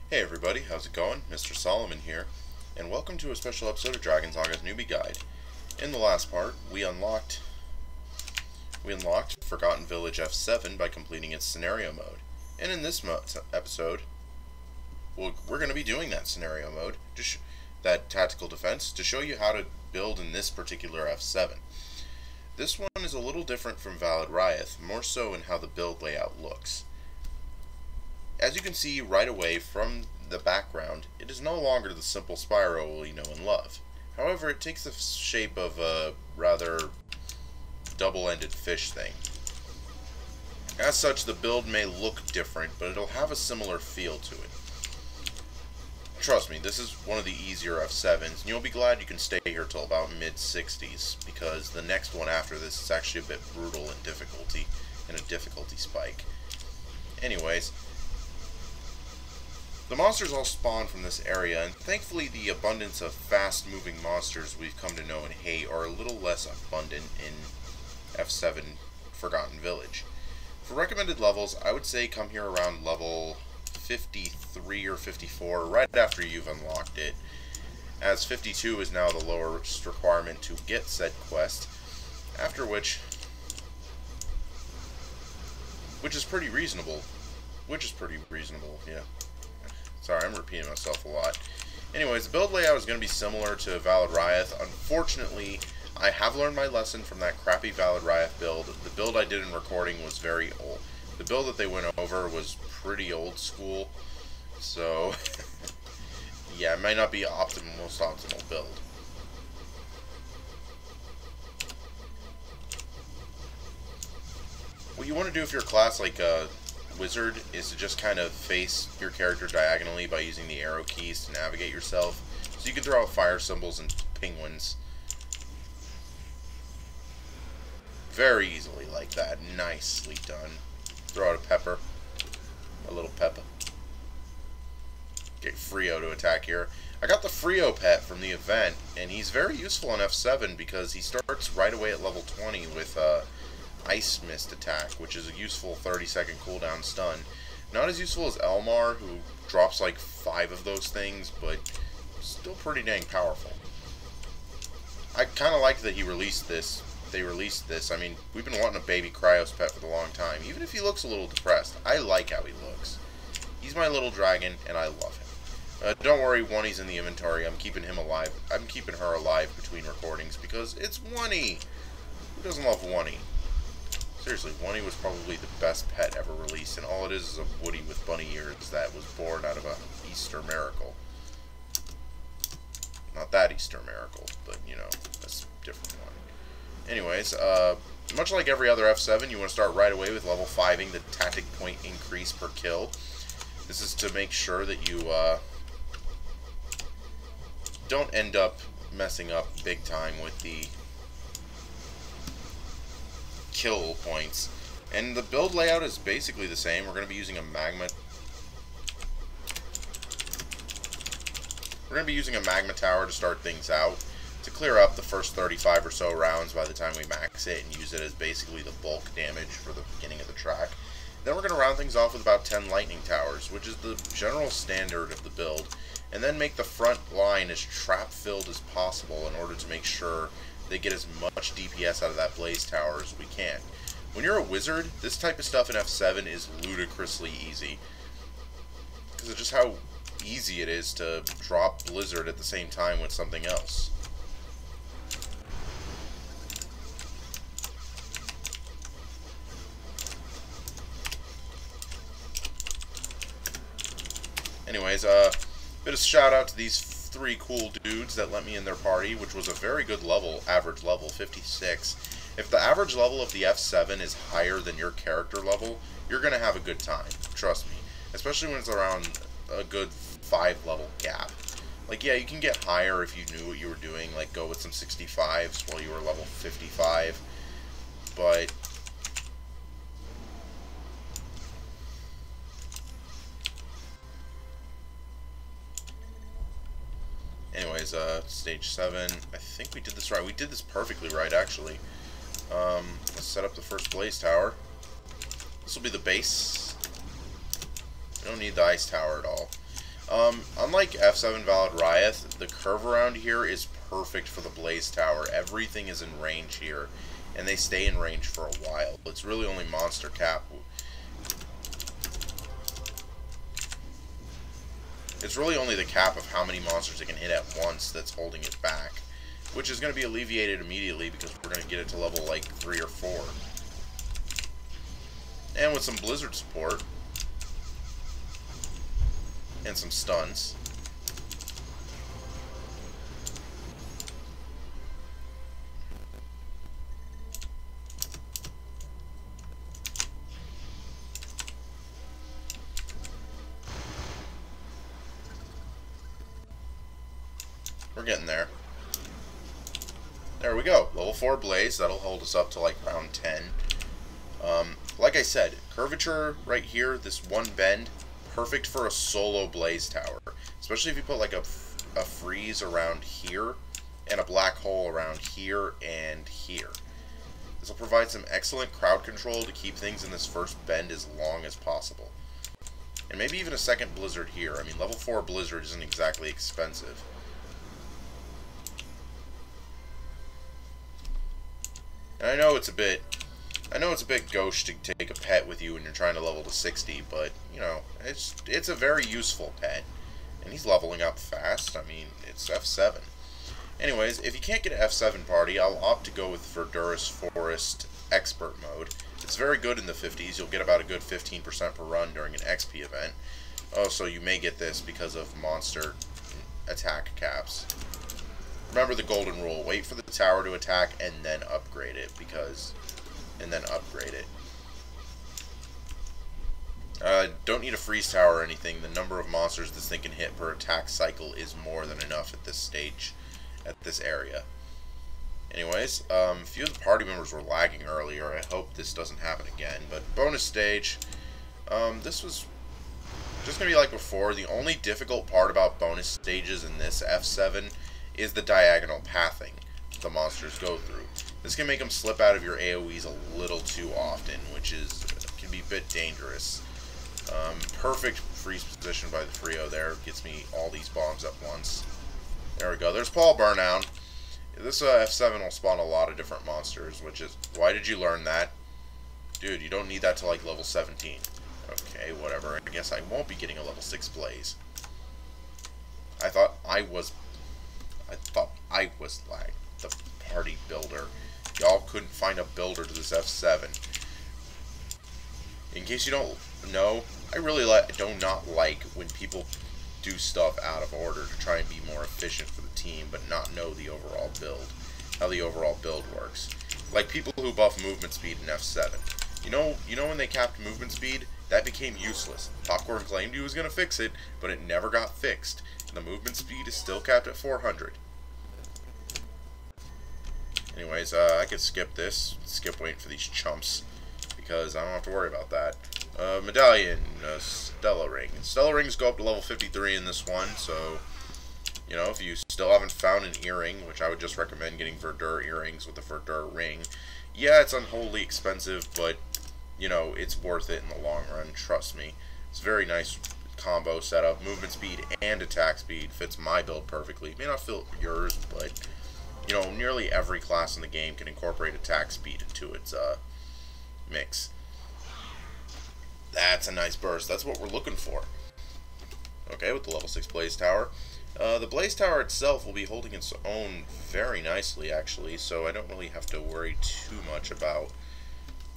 Hey everybody, how's it going? Mr. Solomon here, and welcome to a special episode of Dragon Saga's Newbie Guide. In the last part, we unlocked Forgotten Village F7 by completing its scenario mode. And in this episode, we're going to be doing that scenario mode, that tactical defense, to show you how to build in this particular F7. This one is a little different from Valid Riot, more so in how the build layout looks. As you can see right away from the background, it is no longer the simple Spyro we know and love. However, it takes the shape of a rather double-ended fish thing. As such, the build may look different, but it'll have a similar feel to it. Trust me, this is one of the easier F7s, and you'll be glad you can stay here till about mid-60s, because the next one after this is actually a bit brutal in difficulty, and a difficulty spike. Anyways, the monsters all spawn from this area, and thankfully the abundance of fast-moving monsters we've come to know and hate are a little less abundant in F7 Forgotten Village. For recommended levels, I would say come here around level 53 or 54, right after you've unlocked it, as 52 is now the lowest requirement to get said quest, after which is pretty reasonable, yeah. Sorry, I'm repeating myself a lot. Anyways, the build layout is going to be similar to Valid Riot. Unfortunately, I have learned my lesson from that crappy Valid Riot build. The build I did in recording was very old. The build that they went over was pretty old school. So, yeah, it might not be most optimal build. What you want to do if you're a class like Wizard is to just kind of face your character diagonally by using the arrow keys to navigate yourself. So you can throw out fire symbols and penguins very easily like that. Nicely done. Throw out a pepper. A little pepper. Get Frio to attack here. I got the Frio pet from the event, and he's very useful on F7 because he starts right away at level 20 with Ice Mist attack, which is a useful 30-second cooldown stun. Not as useful as Elmar, who drops like 5 of those things, but still pretty dang powerful. I kind of like that they released this. I mean, we've been wanting a baby Cryos pet for a long time. Even if he looks a little depressed, I like how he looks. He's my little dragon, and I love him. Don't worry, Wunny's in the inventory. I'm keeping him alive. I'm keeping her alive between recordings because it's Wunny. Who doesn't love Wunny? Seriously, Wunny was probably the best pet ever released, and all it is a Woody with bunny ears that was born out of an Easter miracle. Not that Easter miracle, but, you know, that's a different one. Anyways, much like every other F7, you want to start right away with level 5ing the tactic point increase per kill. This is to make sure that you don't end up messing up big time with the kill points. And the build layout is basically the same. We're going to be using a magma tower to start things out, to clear up the first 35 or so rounds by the time we max it and use it as basically the bulk damage for the beginning of the track. Then we're going to round things off with about 10 lightning towers, which is the general standard of the build, and then make the front line as trap filled as possible in order to make sure they get as much DPS out of that blaze tower as we can. When you're a wizard, this type of stuff in F7 is ludicrously easy, because of just how easy it is to drop Blizzard at the same time with something else. Anyways, bit of shout out to these 3 cool dudes that let me in their party, which was a very good level, average level, 56. If the average level of the F7 is higher than your character level, you're going to have a good time, trust me. Especially when it's around a good 5 level gap. Like, yeah, you can get higher if you knew what you were doing, like go with some 65s while you were level 55, but anyways, stage 7, I think we did this right. We did this perfectly right, actually. Let's set up the first blaze tower. This will be the base. We don't need the ice tower at all. Unlike F7 Valid Ryeth, the curve around here is perfect for the Blaze Tower. Everything is in range here, and they stay in range for a while. It's really only Monster Cap. It's really only the cap of how many monsters it can hit at once that's holding it back, which is going to be alleviated immediately because we're going to get it to level like 3 or 4. And with some Blizzard support, and some stuns, we're getting there. There we go. Level 4 Blaze. That'll hold us up to like round 10. Like I said, curvature right here, this one bend, perfect for a solo Blaze Tower. Especially if you put like a freeze around here and a black hole around here and here. This will provide some excellent crowd control to keep things in this first bend as long as possible. And maybe even a second Blizzard here. I mean, level 4 Blizzard isn't exactly expensive. And I know it's a bit gauche to take a pet with you when you're trying to level to 60, but you know, it's a very useful pet, and he's leveling up fast. I mean, it's F7. Anyways, if you can't get an F7 party, I'll opt to go with Verdurous Forest Expert mode. It's very good in the 50s. You'll get about a good 15% per run during an XP event. Oh, so you may get this because of monster attack caps. Remember the golden rule: wait for the tower to attack and then upgrade it, don't need a freeze tower or anything. The number of monsters this thing can hit per attack cycle is more than enough at this stage, at this area. Anyways, a few of the party members were lagging earlier. I hope this doesn't happen again. But bonus stage, this was just going to be like before. The only difficult part about bonus stages in this F7 is the diagonal pathing the monsters go through. This can make them slip out of your AoEs a little too often, which can be a bit dangerous. Perfect freeze position by the Frio there. Gets me all these bombs at once. There we go. There's Paul Burnout. This F7 will spawn a lot of different monsters, which is... Why did you learn that? Dude, you don't need that till like level 17. Okay, whatever. I guess I won't be getting a level 6 Blaze. I thought I was like the party builder. Y'all couldn't find a builder to this F7. In case you don't know, I really do not like when people do stuff out of order to try and be more efficient for the team, but not know the overall build, how the overall build works. Like people who buff movement speed in F7. You know when they capped movement speed, that became useless. Popcorn claimed he was going to fix it, but it never got fixed. And the movement speed is still capped at 400. Anyways, I could skip this. Skip waiting for these chumps, because I don't have to worry about that. Medallion, Stella Ring. Stella Rings go up to level 53 in this one, so, you know, if you still haven't found an earring, which I would just recommend getting Verdure earrings with the Verdure ring. Yeah, it's unholy expensive, but, you know, it's worth it in the long run, trust me. It's a very nice combo setup. Movement speed and attack speed fits my build perfectly. It may not fit yours, but... you know, nearly every class in the game can incorporate attack speed into its mix. That's a nice burst. That's what we're looking for. Okay, with the level 6 Blaze Tower. The Blaze Tower itself will be holding its own very nicely, actually, so I don't really have to worry too much about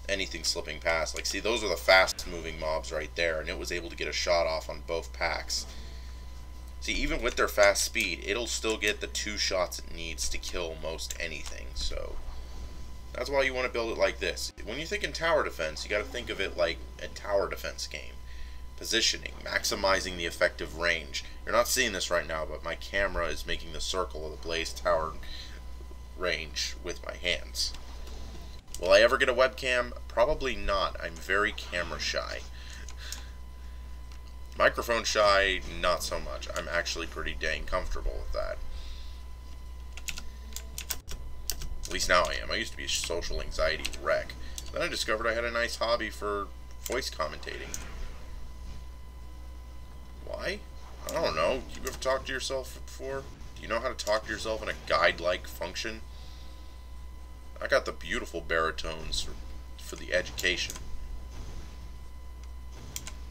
anything slipping past. Like, see, those are the fast-moving mobs right there, and it was able to get a shot off on both packs. See, even with their fast speed, it'll still get the 2 shots it needs to kill most anything, so that's why you want to build it like this. When you think in tower defense, you got to think of it like a tower defense game. Positioning, maximizing the effective range. You're not seeing this right now, but my camera is making the circle of the Blaze Tower range with my hands. Will I ever get a webcam? Probably not. I'm very camera shy. Microphone shy, not so much. I'm actually pretty dang comfortable with that. At least now I am. I used to be a social anxiety wreck. Then I discovered I had a nice hobby for voice commentating. Why? I don't know. You ever talked to yourself before? Do you know how to talk to yourself in a guide-like function? I got the beautiful baritones for the education.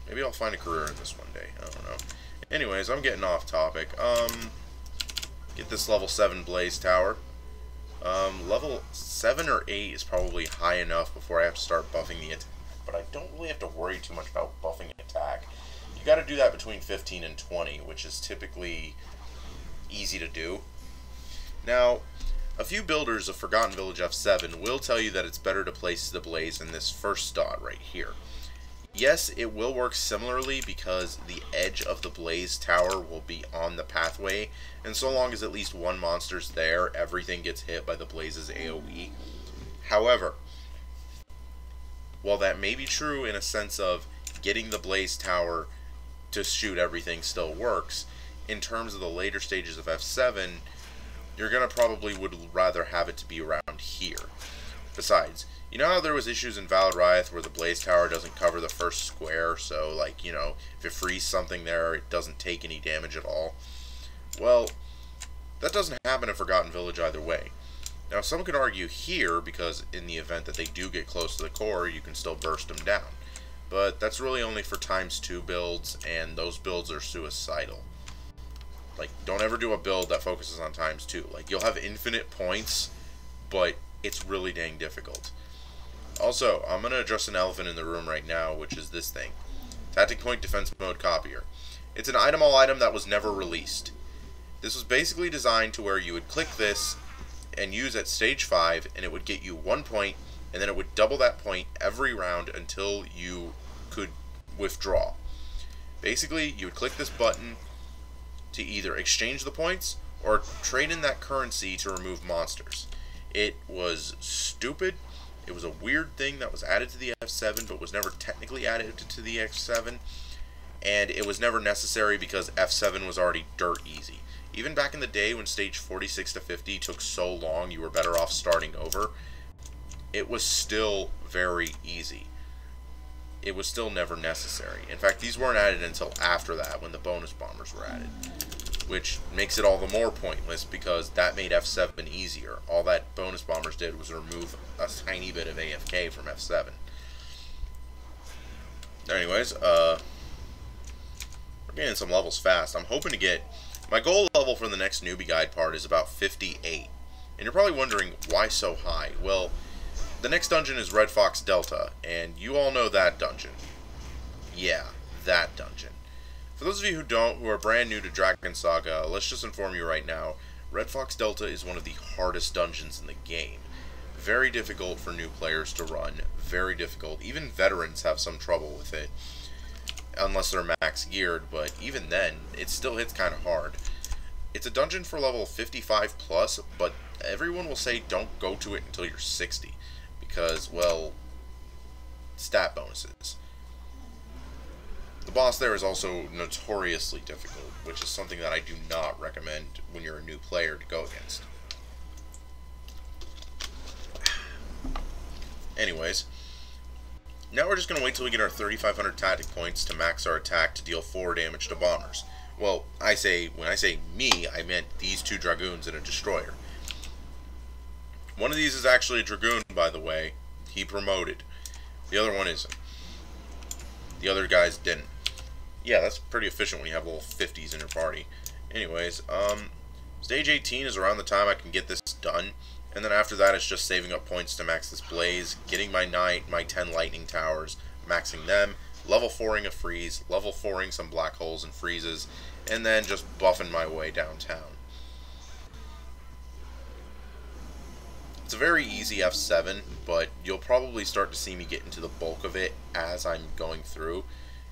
Maybe I'll find a career in this one day. I don't know. Anyways, I'm getting off topic. Get this level 7 Blaze Tower. Level 7 or 8 is probably high enough before I have to start buffing the attack. But I don't really have to worry too much about buffing attack. You gotta do that between 15 and 20, which is typically easy to do. Now, a few builders of Forgotten Village F7 will tell you that it's better to place the blaze in this first dot right here. Yes, it will work similarly because the edge of the blaze tower will be on the pathway, and so long as at least one monster's there, everything gets hit by the blaze's AoE. However, while that may be true in a sense of getting the blaze tower to shoot everything still works, in terms of the later stages of F7, you're gonna probably would rather have it to be around here. Besides, you know how there was issues in Valid Riot where the blaze tower doesn't cover the first square, so like, you know, if it frees something there, it doesn't take any damage at all? Well, that doesn't happen in Forgotten Village either way. Now, some could argue here, because in the event that they do get close to the core, you can still burst them down. But that's really only for ×2 builds, and those builds are suicidal. Like, don't ever do a build that focuses on ×2. Like, you'll have infinite points, but it's really dang difficult. Also, I'm going to address an elephant in the room right now, which is this thing. Tactic Point Defense Mode Copier. It's an item-all item that was never released. This was basically designed to where you would click this and use at stage 5, and it would get you 1 point, and then it would double that point every round until you could withdraw. Basically, you would click this button to either exchange the points or trade in that currency to remove monsters. It was stupid. It was a weird thing that was added to the F7 but was never technically added to the F7, and it was never necessary because F7 was already dirt easy. Even back in the day when stage 46 to 50 took so long you were better off starting over, it was still very easy. It was still never necessary. In fact, these weren't added until after that, when the bonus bombers were added, which makes it all the more pointless because that made F7 easier. All that bonus bombers did was remove a tiny bit of AFK from F7. Anyways, we're getting some levels fast. I'm hoping to get... My goal level for the next newbie guide part is about 58. And you're probably wondering, why so high? Well, the next dungeon is Red Fox Delta, and you all know that dungeon. Yeah, that dungeon. For those of you who are brand new to Dragon Saga, let's just inform you right now, Red Fox Delta is one of the hardest dungeons in the game. Very difficult for new players to run, very difficult. Even veterans have some trouble with it, unless they're max geared, but even then, it still hits kind of hard. It's a dungeon for level 55 plus, but everyone will say don't go to it until you're 60. Because, well, stat bonuses. The boss there is also notoriously difficult, which is something that I do not recommend when you're a new player to go against. Anyways, now we're just going to wait till we get our 3,500 tactic points to max our attack to deal 4 damage to bombers. Well, when I say me, I meant these 2 Dragoons and a Destroyer. One of these is actually a Dragoon, by the way. He promoted. The other one isn't. The other guys didn't. Yeah, that's pretty efficient when you have little 50s in your party. Anyways, stage 18 is around the time I can get this done. And then after that, it's just saving up points to max this blaze, getting my 10 lightning towers, maxing them, level 4ing a freeze, level 4ing some black holes and freezes, and then just buffing my way downtown. It's a very easy F7, but you'll probably start to see me get into the bulk of it as I'm going through.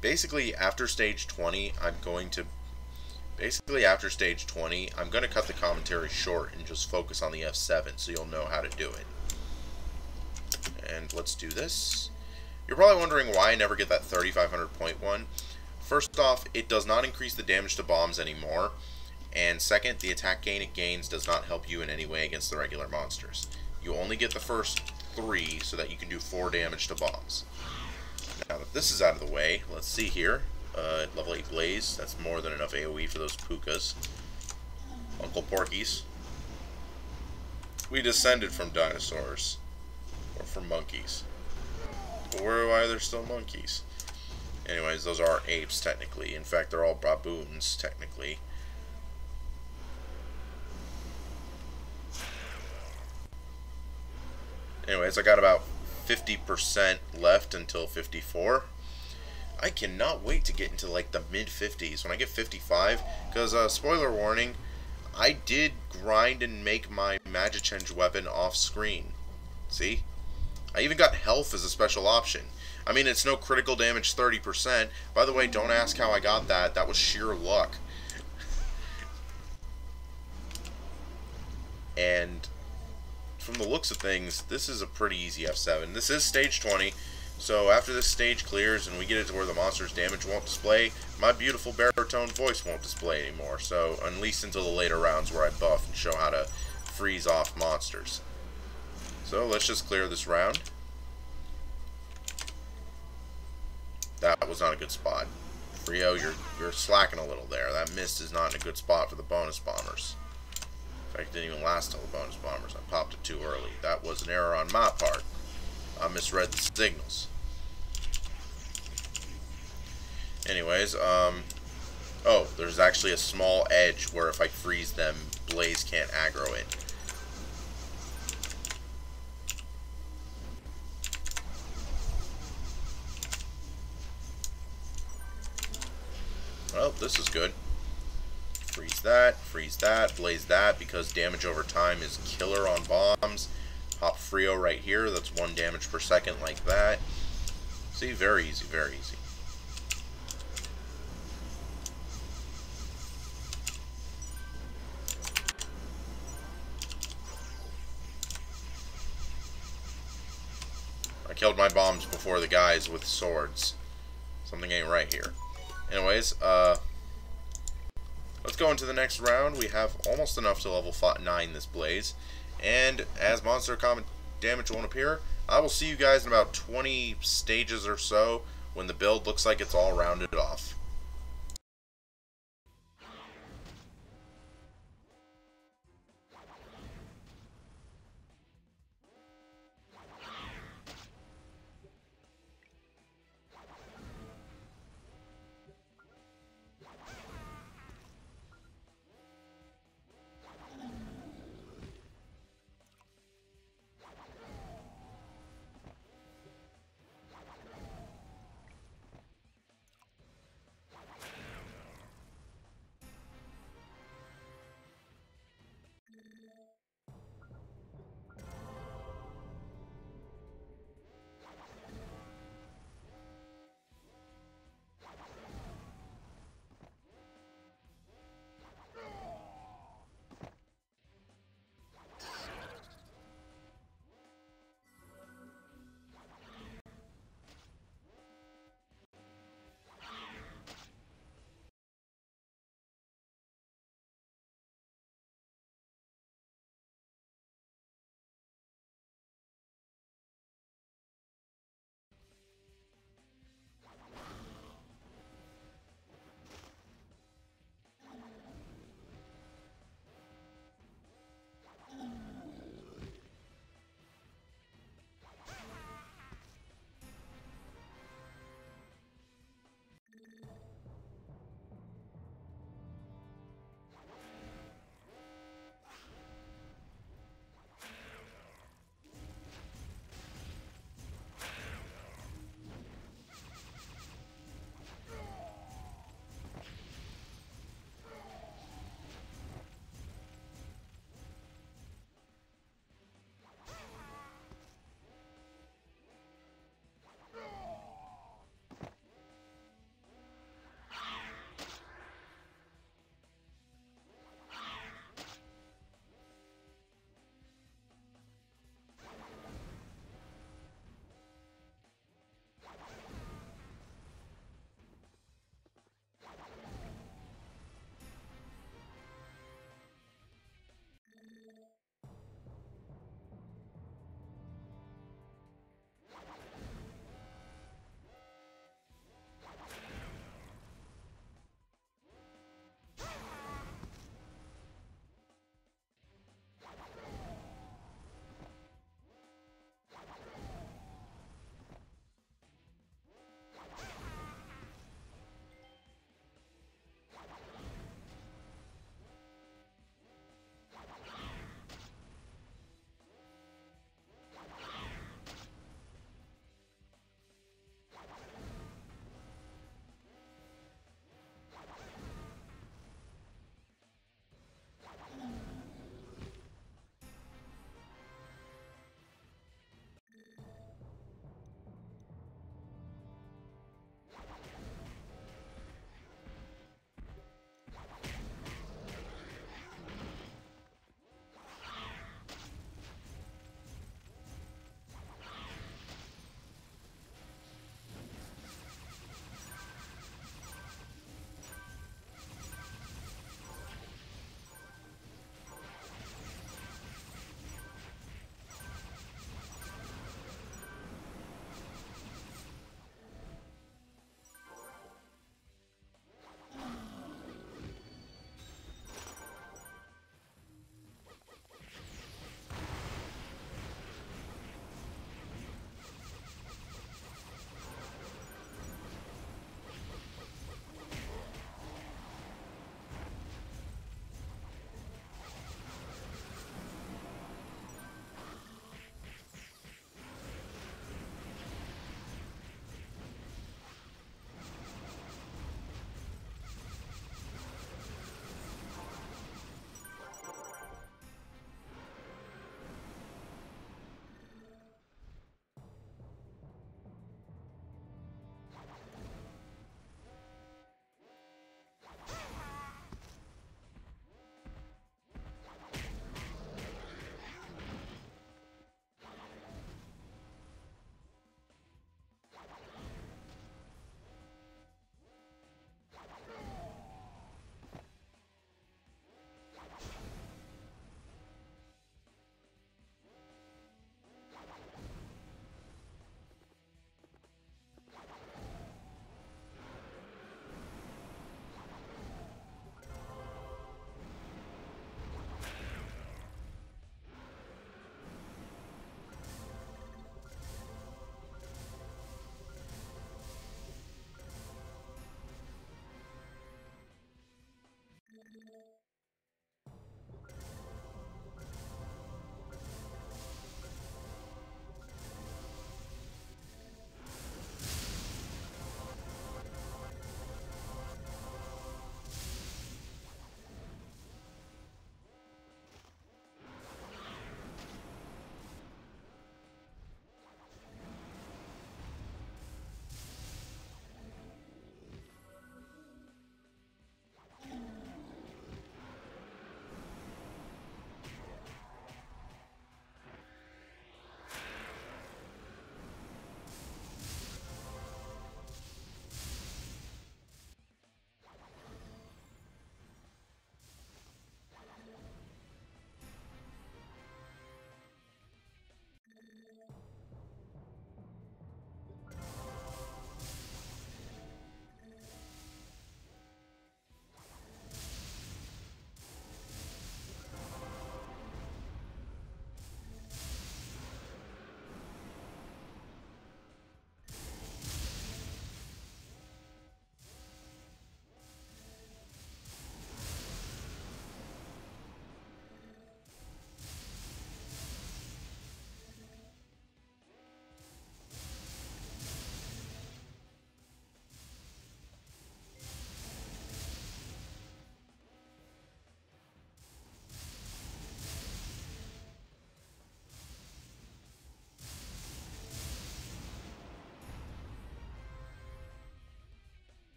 Basically, after stage 20, I'm going to cut the commentary short and just focus on the F7 so you'll know how to do it. And let's do this. You're probably wondering why I never get that 3,500 point one. First off, it does not increase the damage to bombs anymore. And second, the attack gain it gains does not help you in any way against the regular monsters. You only get the first 3 so that you can do 4 damage to bombs. Now that this is out of the way, let's see here. level 8 Blaze. That's more than enough AoE for those Pukas. Uncle Porkies. We descended from dinosaurs. Or from monkeys. But why are there still monkeys? Anyways, those are apes, technically. In fact, they're all baboons, technically. Anyways, I got about 50% left until 54. I cannot wait to get into like the mid-50s. When I get 55, because, spoiler warning, I did grind and make my Magichenj weapon off-screen. See? I even got health as a special option. I mean, it's no critical damage 30%. By the way, don't ask how I got that. That was sheer luck. And from the looks of things, this is a pretty easy F7. This is stage 20, so after this stage clears and we get it to where the monster's damage won't display, my beautiful baritone voice won't display anymore. So, at least until the later rounds where I buff and show how to freeze off monsters. So, let's just clear this round. That was not a good spot. Frio, you're slacking a little there. That mist is not in a good spot for the bonus bombers. In fact, it didn't even last till the bonus bombers. I popped it too early. That was an error on my part. I misread the signals. Anyways, oh, there's actually a small edge where if I freeze them, Blaze can't aggro it. Well, this is good. Freeze that, Blaze that, because damage over time is killer on bombs. Pop Frio right here, that's 1 damage per second like that. See, very easy, very easy. I killed my bombs before the guys with swords. Something ain't right here. Anyways, let's go into the next round. We have almost enough to level 9 this Blaze. And as monster common damage won't appear, I will see you guys in about 20 stages or so when the build looks like it's all rounded off.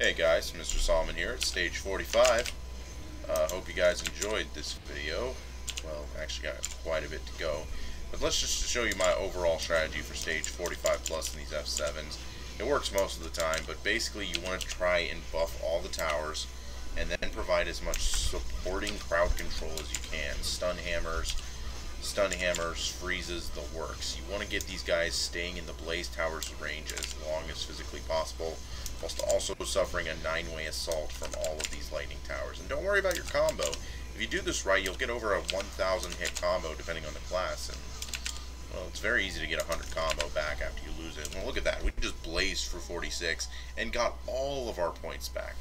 Hey guys, Mr. Solomon here at stage 45. Hope you guys enjoyed this video. Well, actually got quite a bit to go. But let's just show you my overall strategy for stage 45 plus in these F7s. It works most of the time, but basically you want to try and buff all the towers and then provide as much supporting crowd control as you can. Stun hammers, freezes, the works. You want to get these guys staying in the Blaze Tower's range as long as physically possible, whilst also suffering a 9-way assault from all of these lightning towers. And don't worry about your combo. If you do this right, you'll get over a 1,000 hit combo depending on the class, and well, it's very easy to get a 100 combo back after you lose it. Well, look at that. We just blazed for 46 and got all of our points back.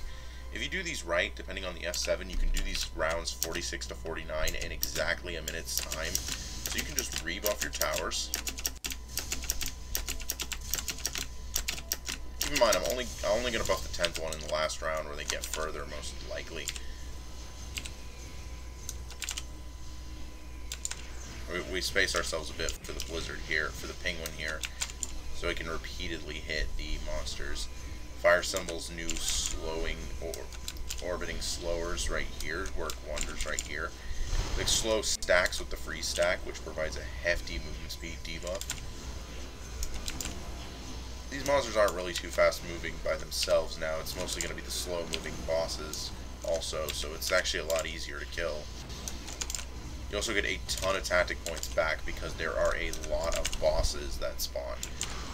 If you do these right, depending on the F7, you can do these rounds 46 to 49 in exactly a minute's time. So you can just rebuff your towers. Keep in mind, I'm only going to buff the 10th one in the last round where they get further, most likely. We space ourselves a bit for the blizzard here, for the penguin here, so it can repeatedly hit the monsters. Fire Symbol's new slowing or orbiting slowers right here work wonders right here. Like slow stacks with the freeze stack, which provides a hefty movement speed debuff. These monsters aren't really too fast moving by themselves now. It's mostly going to be the slow moving bosses also, so it's actually a lot easier to kill. You also get a ton of tactic points back because there are a lot of bosses that spawn.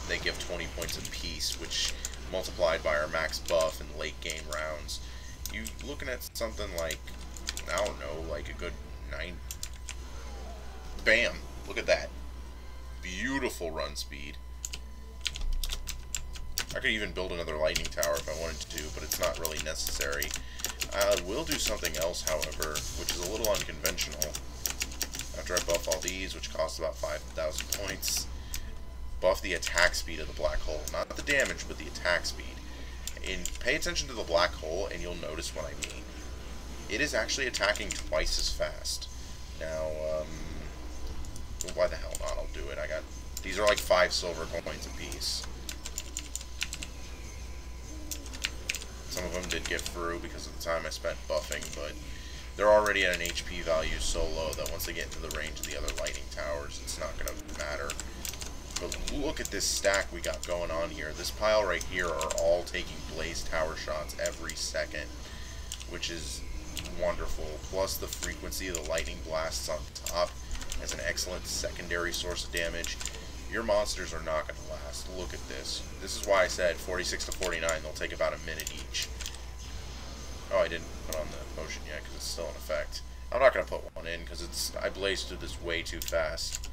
They give 20 points apiece, which multiplied by our max buff in late game rounds, you looking at something like, I don't know, like a good 9. Bam! Look at that. Beautiful run speed. I could even build another lightning tower if I wanted to, but it's not really necessary. I will do something else, however, which is a little unconventional. After I buff all these, which costs about 5,000 points, buff the attack speed of the black hole. Not the damage, but the attack speed. And pay attention to the black hole, and you'll notice what I mean. It is actually attacking twice as fast. Now, why the hell not? I'll do it. These are like 5 silver coins apiece. Some of them did get through because of the time I spent buffing, but they're already at an HP value so low that once they get into the range of the other lightning towers, it's not going to matter. But look at this stack we got going on here. This pile right here are all taking Blaze Tower shots every second, which is wonderful. Plus the frequency of the lightning blasts on top as an excellent secondary source of damage. Your monsters are not going to last. Look at this. This is why I said 46 to 49, they'll take about a minute each. Oh, I didn't put on the potion yet because it's still in effect. I'm not going to put one in because I blazed through this way too fast.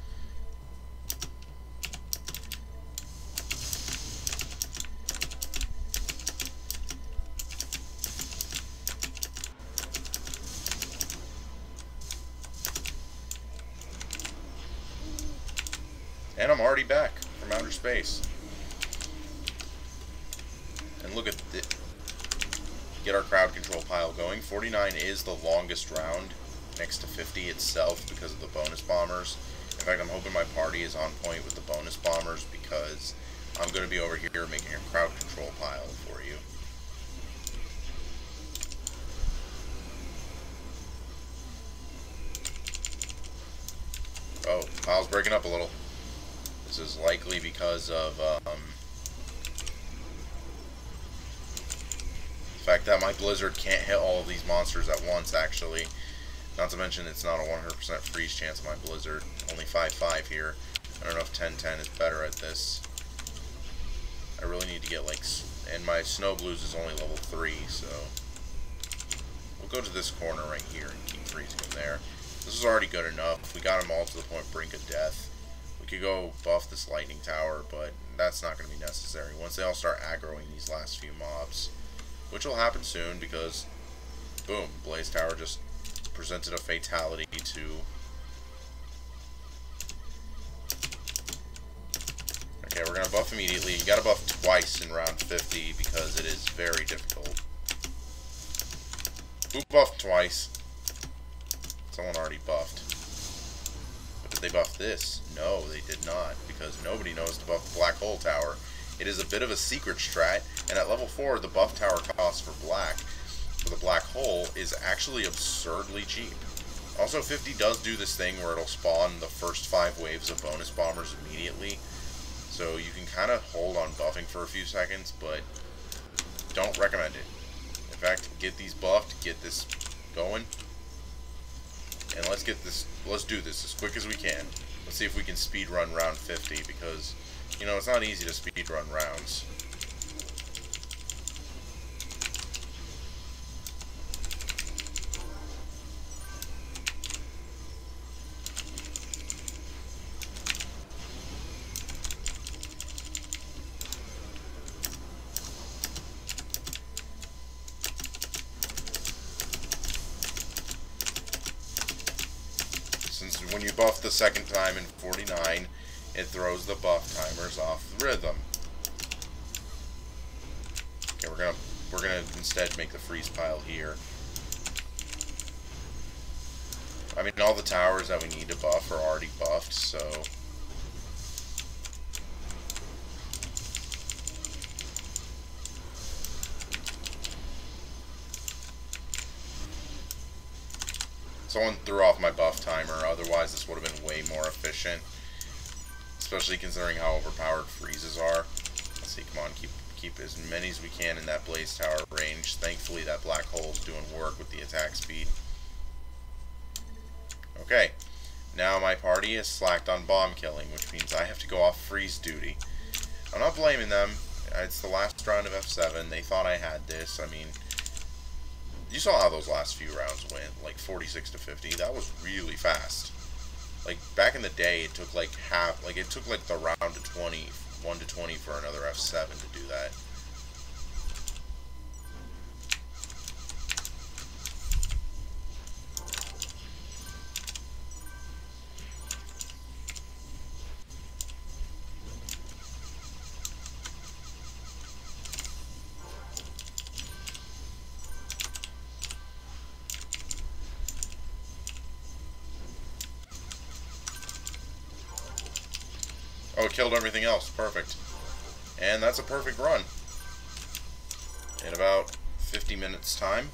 And I'm already back from outer space. And look at this. Get our crowd control pile going. 49 is the longest round next to 50 itself because of the bonus bombers. In fact, I'm hoping my party is on point with the bonus bombers because I'm going to be over here making a crowd control pile for you. Oh, pile's breaking up a little. This is likely because of the fact that my blizzard can't hit all of these monsters at once, actually. Not to mention it's not a 100% freeze chance of my blizzard. Only 5-5 here. I don't know if 10-10 is better at this. I really need to get like... And my snow blues is only level 3, so... We'll go to this corner right here and keep freezing them there. This is already good enough. We got them all to the brink of death. We could go buff this lightning tower, but that's not going to be necessary once they all start aggroing these last few mobs. Which will happen soon because, boom, Blaze Tower just presented a fatality to... Okay, we're going to buff immediately. You got to buff twice in round 50 because it is very difficult. Who buffed twice? Someone already buffed. But did they buff this? No, they did not, because nobody knows to buff the Black Hole Tower. It is a bit of a secret strat, and at level 4, the buff tower cost for black, for the black hole, is actually absurdly cheap. Also, 50 does do this thing where it'll spawn the first 5 waves of bonus bombers immediately, so you can kind of hold on buffing for a few seconds, but don't recommend it. In fact, get these buffed, get this going, and let's do this as quick as we can. Let's see if we can speed run round 50, because, you know, it's not easy to speed run rounds. When you buff the second time in 49, it throws the buff timers off the rhythm. Okay, we're gonna instead make the freeze pile here. I mean, all the towers that we need to buff are already buffed, so someone threw off my buff timer, otherwise this would have been way more efficient. Especially considering how overpowered freezes are. Let's see, come on, keep as many as we can in that blaze tower range. Thankfully that black hole's doing work with the attack speed. Okay, now my party is slacked on bomb killing, which means I have to go off freeze duty. I'm not blaming them. It's the last round of F7. They thought I had this. I mean, you saw how those last few rounds went, like 46 to 50. That was really fast. Like, back in the day, it took like it took like the round to 20, 1 to 20 for another F7 to do that. Oh, it killed everything else. Perfect. And that's a perfect run. In about 50 minutes time.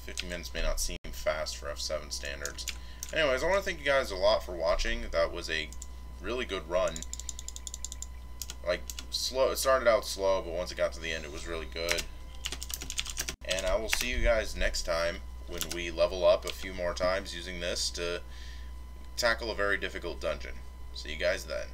50 minutes may not seem fast for F7 standards. Anyways, I want to thank you guys a lot for watching. That was a really good run. Like, slow. It started out slow, but once it got to the end, it was really good. And I will see you guys next time when we level up a few more times using this to tackle a very difficult dungeon. See you guys then.